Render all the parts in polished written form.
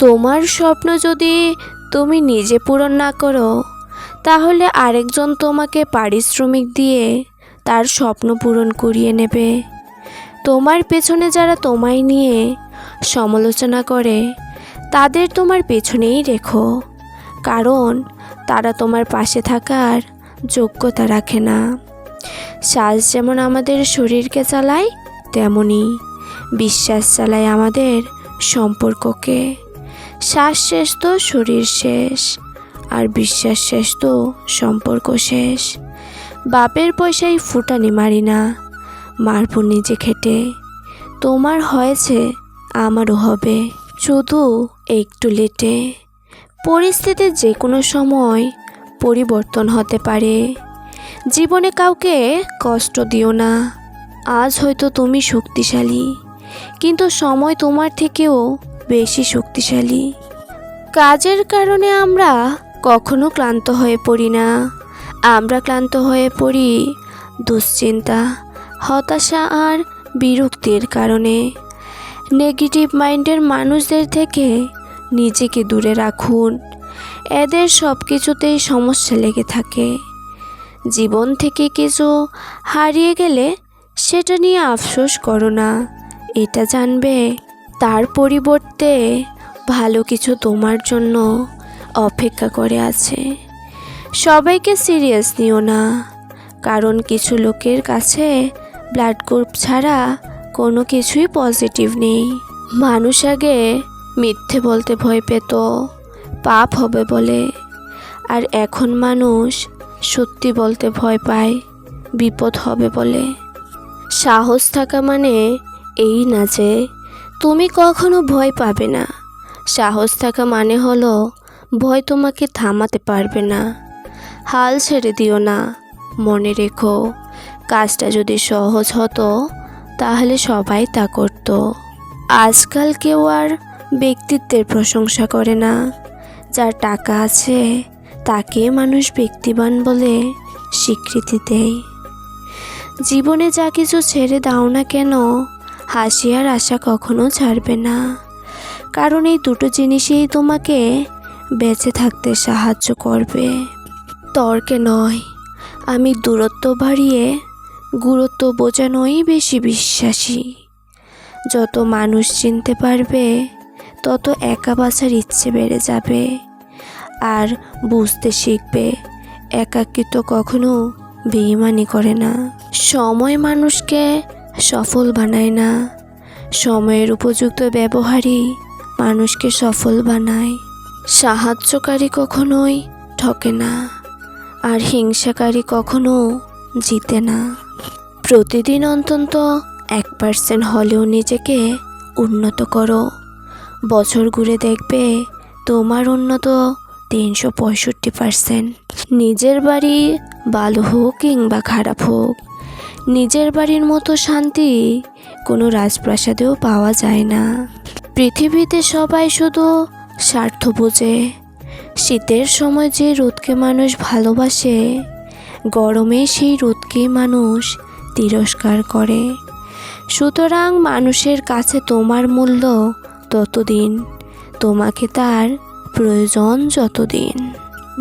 তোমার স্বপ্ন যদি তুমি নিজে পূরণ না করো, তাহলে আরেকজন তোমাকে পারিশ্রমিক দিয়ে তার স্বপ্ন পূরণ করিয়ে নেবে। তোমার পেছনে যারা তোমায় নিয়ে সমালোচনা করে, তাদের তোমার পেছনেই রেখো, কারণ তারা তোমার পাশে থাকার যোগ্যতা রাখে না। শ্বাস যেমন আমাদের শরীরকে চালায়, তেমনি বিশ্বাস চালায় আমাদের সম্পর্ককে। শ্বাস শেষ তো শরীর শেষ, আর বিশ্বাস শেষ তো সম্পর্ক শেষ। বাপের পয়সায় ফুটানি মারি না, মারব নিজে খেটে। তোমার হয়েছে, আমারও হবে, শুধু একটু লেটে। পরিস্থিতি যে কোনো সময় পরিবর্তন হতে পারে। জীবনে কাউকে কষ্ট দিও না। আজ হয়তো তুমি শক্তিশালী, কিন্তু সময় তোমার থেকেও বেশি শক্তিশালী। কাজের কারণে আমরা কখনো ক্লান্ত হয়ে পড়ি না। আমরা ক্লান্ত হয়ে পড়ি দুশ্চিন্তা, হতাশা আর বিরক্তির কারণে। নেগেটিভ মাইন্ডের মানুষদের থেকে নিজেকে দূরে রাখুন। এদের সব কিছুতেই সমস্যা লেগে থাকে। জীবন থেকে কিছু হারিয়ে গেলে সেটা নিয়ে আফসোস করো না। এটা জানবে তার পরিবর্তে ভালো কিছু তোমার জন্য অপেক্ষা করে আছে। সবাইকে সিরিয়াস নিও না, কারণ কিছু লোকের কাছে ব্লাড গ্রুপ ছাড়া কোনো কিছুই পজিটিভ নেই। মানুষ আগে মিথ্যে বলতে ভয় পেত, পাপ হবে বলে, আর এখন মানুষ সত্যি বলতে ভয় পায়, বিপদ হবে বলে। সাহস থাকা মানে এই না যে তুমি কখনো ভয় পাবে না। সাহস থাকা মানে হলো ভয় তোমাকে থামাতে পারবে না। হাল ছেড়ে দিও না। মনে রেখো, কাজটা যদি সহজ হতো তাহলে সবাই তা করত। আজকাল কেউ আর ব্যক্তিত্বের প্রশংসা করে না। যার টাকা আছে তাকে মানুষ ব্যক্তিবান বলে স্বীকৃতি দেয়। জীবনে যা কিছু ছেড়ে দাও না কেন, হাসি আর আশা কখনো ছাড়বে না, কারণ এই দুটো জিনিসই তোমাকে বেঁচে থাকতে সাহায্য করবে। তর্কে নয়, আমি দূরত্ব বাড়িয়ে গুরুত্ব বোঝানোই বেশি বিশ্বাসী। যত মানুষ চিনতে পারবে, তত একা বাঁচার ইচ্ছে বেড়ে যাবে, আর বুঝতে শিখবে একাকিত্ব কখনো বেঈমানি করে না। সময় মানুষকে সফল বানায় না, সময়ের উপযুক্ত ব্যবহারই মানুষকে সফল বানায়। সাহায্যকারী কখনোই ঠকে না, আর হিংসাকারী কখনো জিতে না। প্রতিদিন অন্তত 1% হলেও নিজেকে উন্নত করো। বছর ঘুরে দেখবে তোমার উন্নত 365%। নিজের বাড়ি ভালো হোক কিংবা খারাপ হোক, নিজের বাড়ির মতো শান্তি কোনো রাজপ্রাসাদেও পাওয়া যায় না। পৃথিবীতে সবাই শুধু স্বার্থ বোঝে। শীতের সময় যে রোদকে মানুষ ভালোবাসে, গরমে সেই রোদকেই মানুষ তিরস্কার করে। সুতরাং মানুষের কাছে তোমার মূল্য ততদিন, তোমাকে তার প্রয়োজন যতদিন।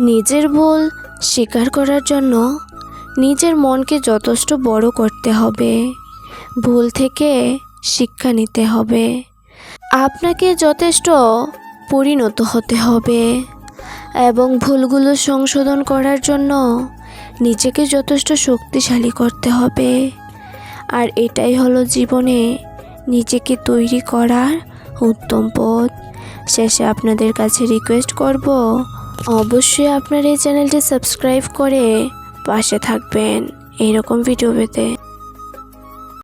নিজের ভুল স্বীকার করার জন্য নিজের মনকে যথেষ্ট বড় করতে হবে। ভুল থেকে শিক্ষা নিতে হবে। আপনাকে যথেষ্ট পরিণত হতে হবে, এবং ভুলগুলো সংশোধন করার জন্য নিজেকে যথেষ্ট শক্তিশালী করতে হবে। আর এটাই হলো জীবনে নিজেকে তৈরি করার উত্তম পথ। শেষে আপনাদের কাছে রিকোয়েস্ট করব, অবশ্যই আপনার এই চ্যানেলটি সাবস্ক্রাইব করে পাশে থাকবেন এরকম ভিডিও পেতে।